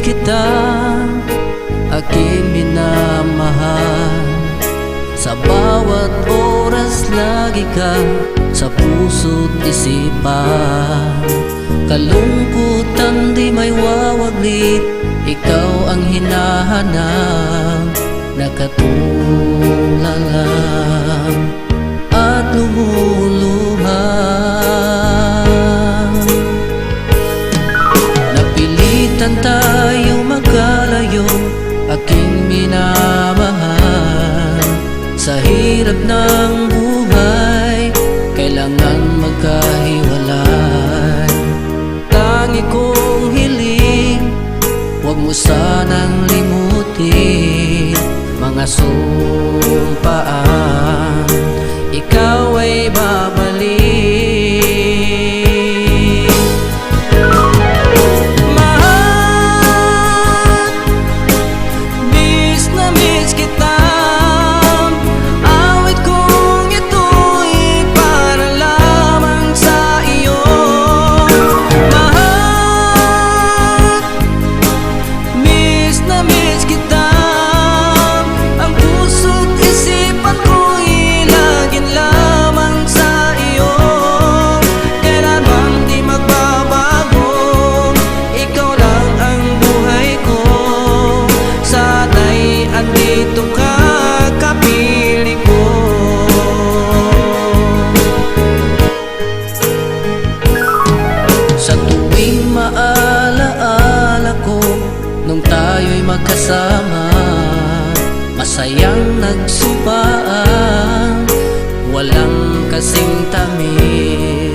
kita, aking minamahal. Sa bawat oras lagi ka sa puso't isipan. Kalungkutan di may wawaglit, ikaw ang hinahanap. Nakatulala at lumuluha. Napilitan tayo magkalayo, aking minamahal. Sa hirap ng buhay, kailangan magkahiwalay. Tangi kong hiling, huwag mo sanang limutin mga sumpaan, ikaw ay babalik. Nung tayo'y magkasama, masayang nagsumpaan, walang kasing tamis.